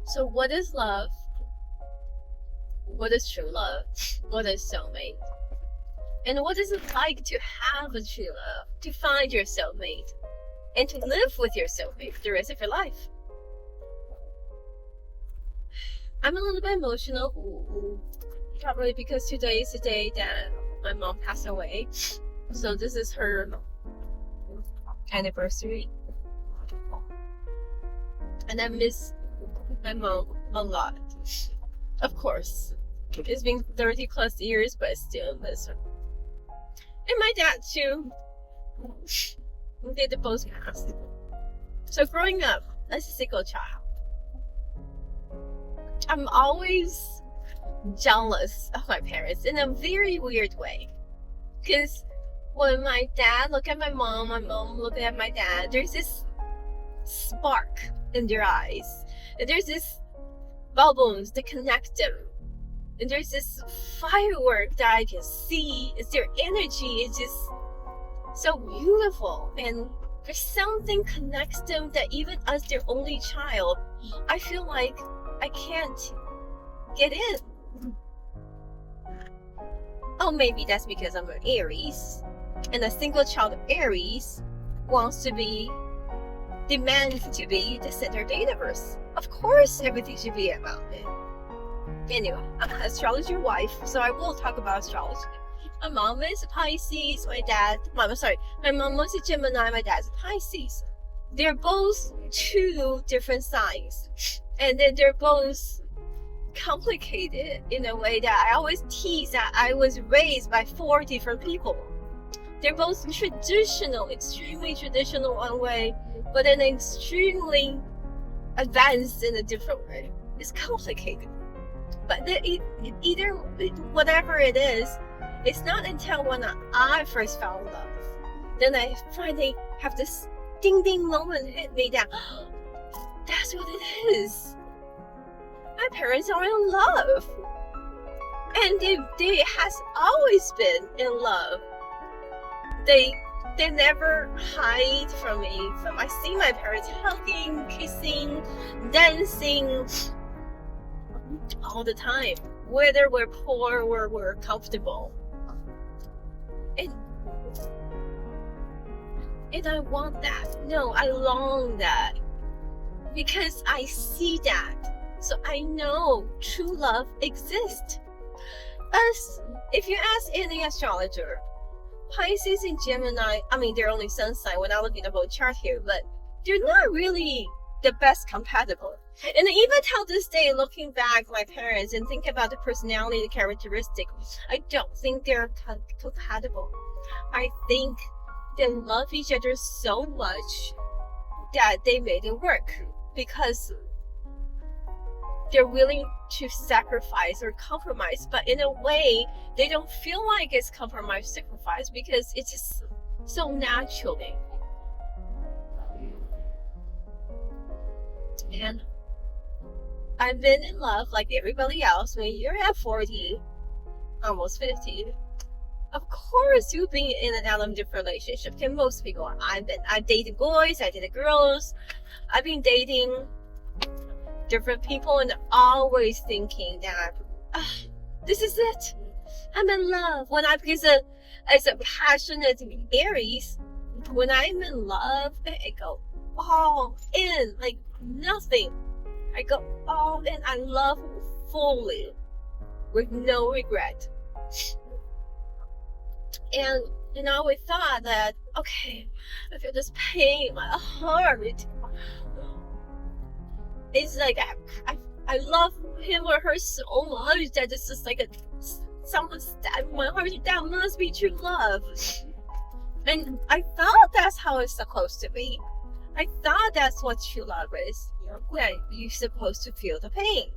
So what is love? What is true love? What is soulmate? And what is it like to have a true love, to find your soulmate, and to live with your soulmate for the rest of your life? I'm a little bit emotional, probably because today is the day that my mom passed away. So this is her anniversary. And I miss my mom a lot. Of course. It's been 30 plus years, but I still miss her. And my dad too. They both passed. So growing up as a single child, I'm always jealous of my parents in a very weird way. Because when my dad look at my mom look at my dad, there's this spark in their eyes. And there's this bubbles that connect them. And there's this firework that I can see. It's their energy. It's just so beautiful. And there's something connects them that even as their only child, I feel like I can't get in. Oh, maybe that's because I'm an Aries. And a single child of Aries demands to be the center of the universe. Of course, everything should be about it. Anyway, I'm an astrology wife, so I will talk about astrology. My mom is a Pisces, my mom was a Gemini, my dad's a Pisces. They're both two different signs. And then they're both complicated in a way that I always tease that I was raised by 4 different people. They're both traditional, extremely traditional one way, but then extremely advanced in a different way. It's complicated. But either, whatever it is, it's not until when I first found love, then I finally have this ding ding moment hit me that that's what it is. My parents are in love. And they has always been in love. They never hide from me. I see my parents hugging, kissing, dancing all the time. Whether we're poor or we're comfortable. And I want that. No, I long that. Because I see that. So I know true love exists. If you ask any astrologer, Pisces and Gemini, they're only sun sign when I look at the whole chart here, but they're not really the best compatible. And even till this day, looking back my parents and think about the personality, the characteristic, I don't think they're compatible. I think they love each other so much that they made it work because they're willing to sacrifice or compromise, but in a way they don't feel like it's compromise sacrifice because it's just so naturally. And I've been in love like everybody else. When you're at 40, almost 50, of course you've been in an element of relationship. And most people are. I've dated boys, I dated girls. I've been dating different people and always thinking that this is it. I'm in love. As a passionate Aries, when I'm in love, I go all in, like nothing. I go all in. I love fully with no regret. And we thought that, okay, I feel this pain in my heart. It's like I love him or her so much that it's just like someone stabbed my heart. That must be true love. And I thought that's how it's supposed to be. I thought that's what true love is. That you're supposed to feel the pain.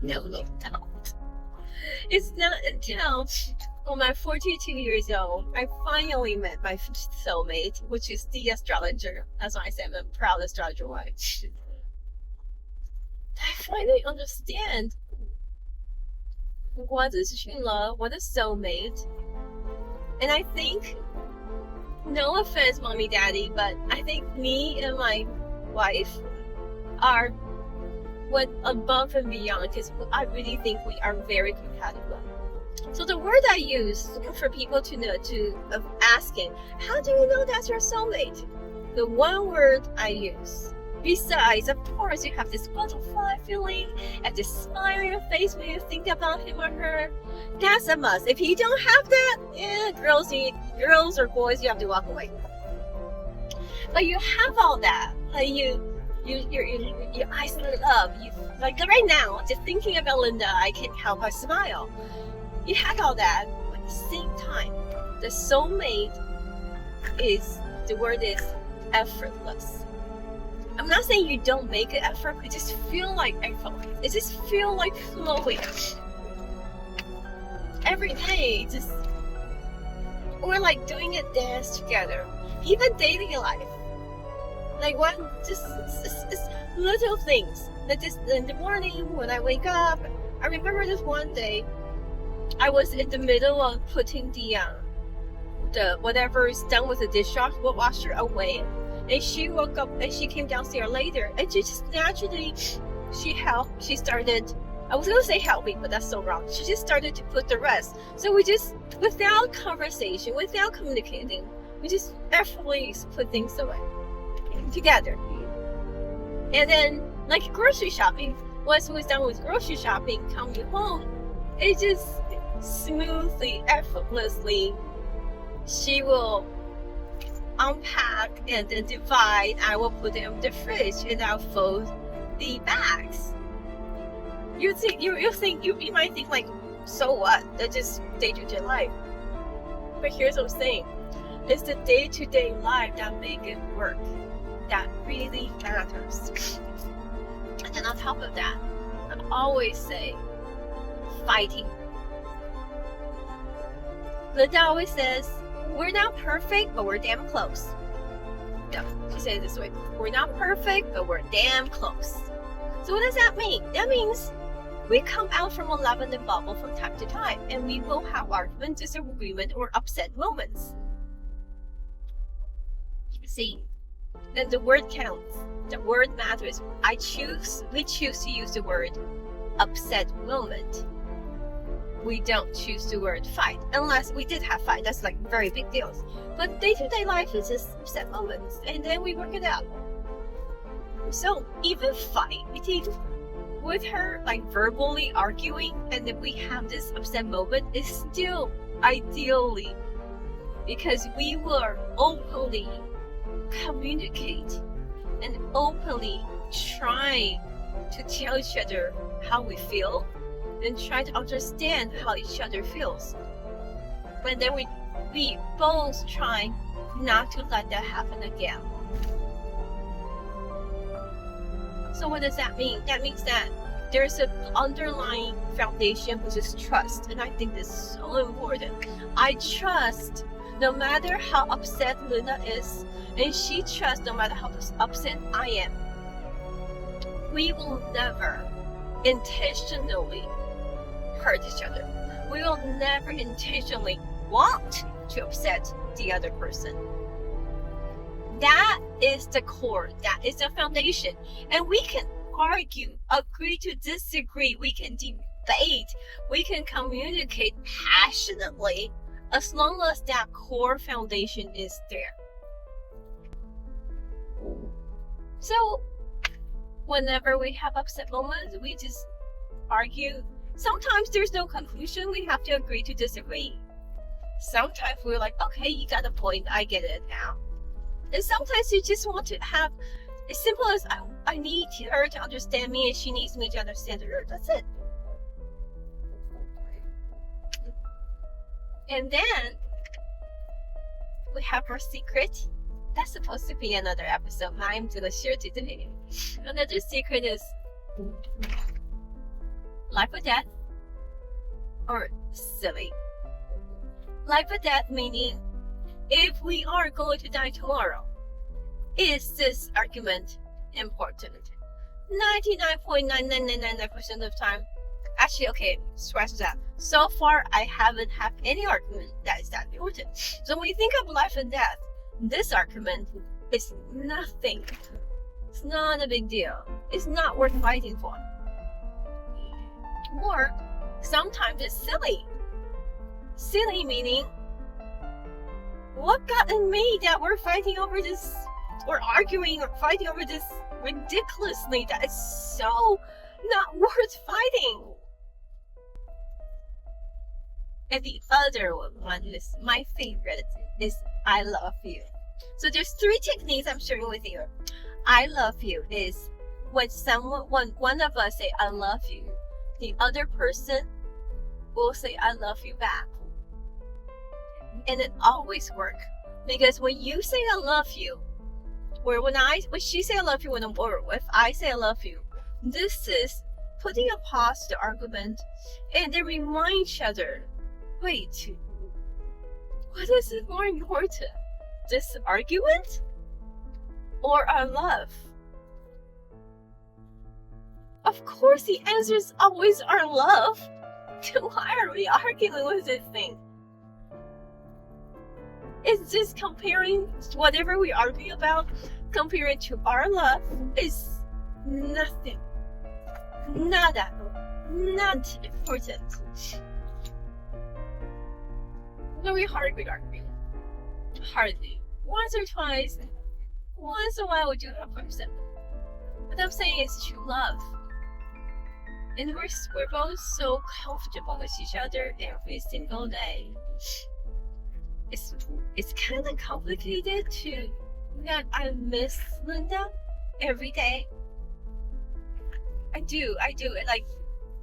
No, you don't. It's not until when I'm 42 years old, I finally met my soulmate, which is the astrologer. That's why I said I'm a proud astrologer wife. I finally understand what is true love, what is soulmate. And I think, no offense, mommy, daddy, but I think me and my wife are went above and beyond because I really think we are very compatible. So the word I use for people to know, asking, how do you know that's your soulmate? The one word I use, besides, of course, you have this butterfly feeling and this smile on your face when you think about him or her. That's a must. If you don't have that, girls or boys, you have to walk away. But you have all that. Like your eyes lit up. Like right now, just thinking about Linda, I can't help but smile. You have all that, but at the same time, the soulmate the word is effortless. I'm not saying you don't make an effort, but just feel like effortless. It just feel like flowing. Every day, we're like doing a dance together. Even daily life. Like just little things. Like just in the morning when I wake up, I remember this one day, I was in the middle of putting the whatever is done with the dishwasher away, and she woke up and she came downstairs later, and she just naturally, she started, I was gonna say help me, but that's so wrong. She just started to put the rest. So we just, without conversation, without communicating, we just effortlessly put things away together. And then, like grocery shopping, once we was done with grocery shopping, coming home, it just smoothly, effortlessly, she will unpack and then divide. I will put them in the fridge and I'll fold the bags. You might think like, so what? That's just day-to-day life. But here's what I'm saying. It's the day-to-day life that make it work. That really matters. And then on top of that, I always say, fighting. Linda always says, we're not perfect, but we're damn close. No, she says it this way. We're not perfect, but we're damn close. So what does that mean? That means we come out from a lavender bubble from time to time, and we will have arguments, disagreement, or upset moments. See, then the word counts. The word matters. We choose to use the word upset moment. We don't choose the word fight, unless we did have fight. That's like very big deals. But day-to-day life is just upset moments, and then we work it out. So even fighting with her, like verbally arguing, and then we have this upset moment, is still ideally, because we will openly communicate and openly try to tell each other how we feel and try to understand how each other feels. And then we both try not to let that happen again. So what does that mean? That means that there's an underlying foundation, which is trust. And I think this is so important. I trust no matter how upset Luna is, and she trusts no matter how upset I am. We will never intentionally hurt each other. We will never intentionally want to upset the other person. That is the core. That is the foundation. And we can argue, agree to disagree. We can debate. We can communicate passionately as long as that core foundation is there. So, whenever we have upset moments, we just argue. Sometimes there's no conclusion. We have to agree to disagree. Sometimes we're like, okay, you got a point. I get it now. And sometimes you just want to have as simple as I need her to understand me and she needs me to understand her. That's it. And then we have our secret. That's supposed to be another episode. I'm going to share today. Another secret is life or death, or silly. Life or death meaning, if we are going to die tomorrow, is this argument important? 99.9999% of the time, actually, okay, scratch that. So far, I haven't had any argument that is that important. So when you think of life and death, this argument is nothing It's not a big deal. It's not worth fighting for. Or sometimes it's silly. Silly meaning, what got in me that we're fighting over this, or arguing or fighting over this ridiculously that is so not worth fighting? And the other one is my favorite, is I love you. So there's 3 techniques I'm sharing with you. I love you is when one of us say I love you, the other person will say I love you back. And it always works. Because when you say I love you, or when she say I love you, or if I say I love you, this is putting a pause to the argument and then remind each other, wait, what is more important? This argument or our love? Of course the answer is always our love. Then why are we arguing with this thing? It's just comparing whatever we argue about, comparing to our love is nothing. Nada. Not important. No, we hardly argue. Hardly. Once or twice. Once in a while we do have person. What I'm saying is true love. And we're both so comfortable with each other every single day. It's kind of complicated to that I miss Linda every day. I do. Like,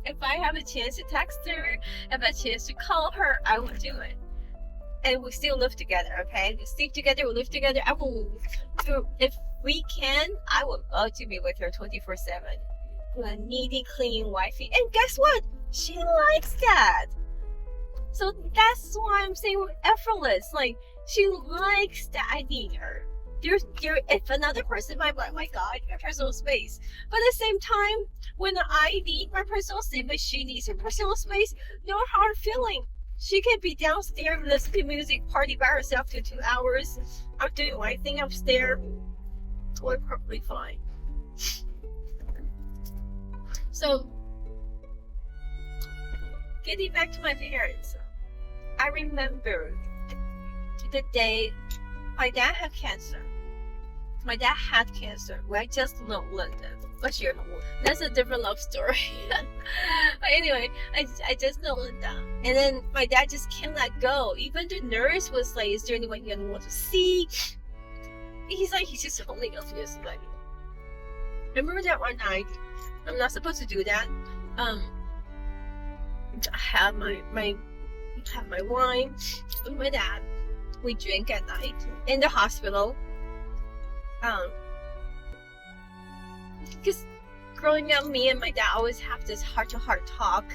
if I have a chance to text her, if I have a chance to call her, I will do it. And we still live together, okay? We sleep together, we live together. I will, if we can, I would love to be with her 24/7. A needy, clean wifey. And guess what? She likes that. So that's why I'm saying we're effortless. Like, she likes that I need her. If another person might be like, oh my God, your personal space. But at the same time, when I need my personal space, but she needs her personal space, no hard feeling. She can be downstairs listening to music, party by herself for 2 hours. I'm doing my thing upstairs. We're perfectly fine. So, getting back to my parents, I remember the day my dad had cancer. My dad had cancer. I just know Linda. But sure, that's a different love story. But anyway, I just know Linda. And then my dad just can't let go. Even the nurse was like, is there anyone you want to see? He's just holding us. Like, remember that one night? I'm not supposed to do that. I have my wine with my dad. We drink at night in the hospital. Because growing up, me and my dad always have this heart-to-heart talk,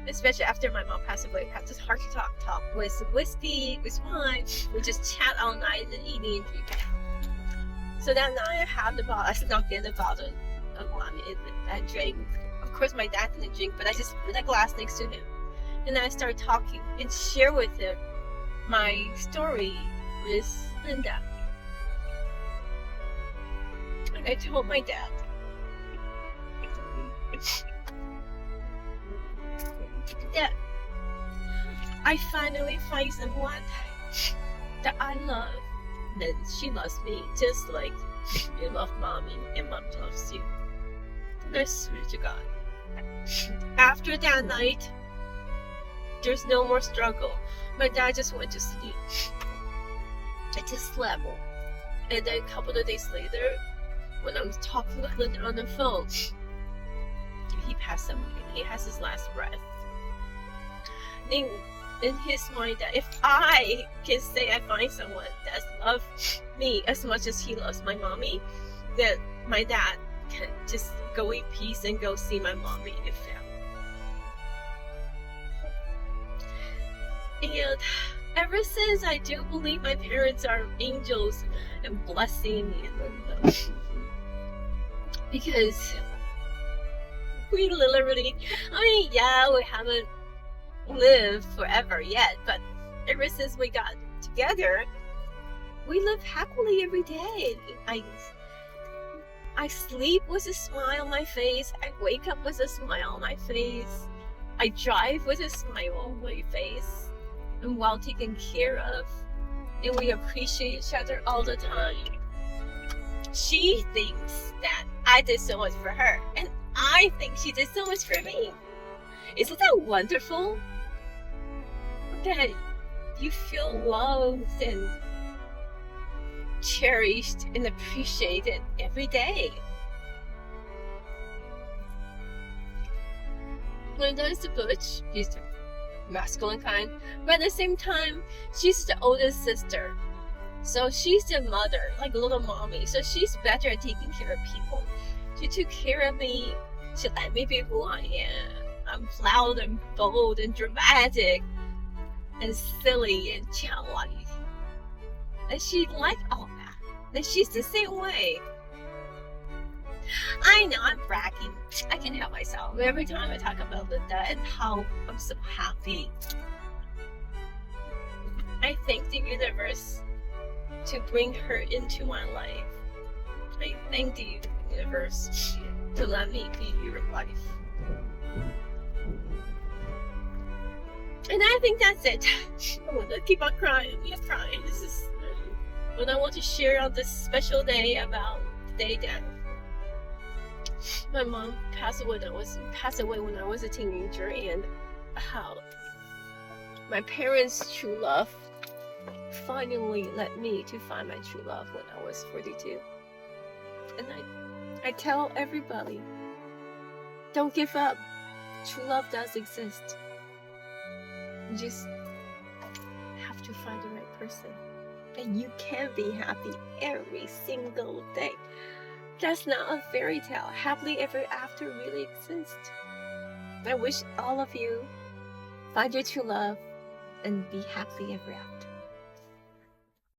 especially after my mom passed away. We have this heart-to-heart talk with whiskey, with wine. We just chat all night and eating and drinking. So that night I snuck in a bottle of wine and I drank. Of course, my dad didn't drink, but I just put a glass next to him. And then I started talking and share with him my story with Linda. And I told my dad that I finally find someone that I love, and she loves me just like you love mommy and mom loves you. And I swear to God, after that night, there's no more struggle. My dad just went to sleep. I just slept. And then a couple of days later, when I was talking with Linda on the phone, he passed away. He has his last breath. In his mind, that if I can say I find someone that loves me as much as he loves my mommy, then my dad can just go in peace and go see my mommy and family. And ever since, I do believe my parents are angels and blessing me and Linda. Because we literally, we haven't lived forever yet, but ever since we got together, we live happily every day. I sleep with a smile on my face. I wake up with a smile on my face. I drive with a smile on my face. And well taken care of. And we appreciate each other all the time. She thinks that I did so much for her. And I think she did so much for me. Isn't that wonderful? That you feel loved and cherished and appreciated every day. Linda is the butch, she's the masculine kind, but at the same time, she's the oldest sister. So she's the mother, like little mommy. So she's better at taking care of people. She took care of me. She let me be who I am. I'm loud and bold and dramatic and silly and childlike. And she liked all that. And she's the same way. I know I'm bragging. I can help myself every time I talk about Linda and how I'm so happy. I thank the universe to bring her into my life. I thank the universe to let me be your life. And I think that's it. I'm gonna keep on crying. I'm crying. This is what I want to share on this special day about the day that my mom passed away when I was a teenager, and how my parents' true love finally led me to find my true love when I was 42. And I tell everybody, don't give up. True love does exist. You just have to find the right person. And you can be happy every single day. That's not a fairy tale. Happily ever after really exists. I wish all of you find your true love and be happily ever after.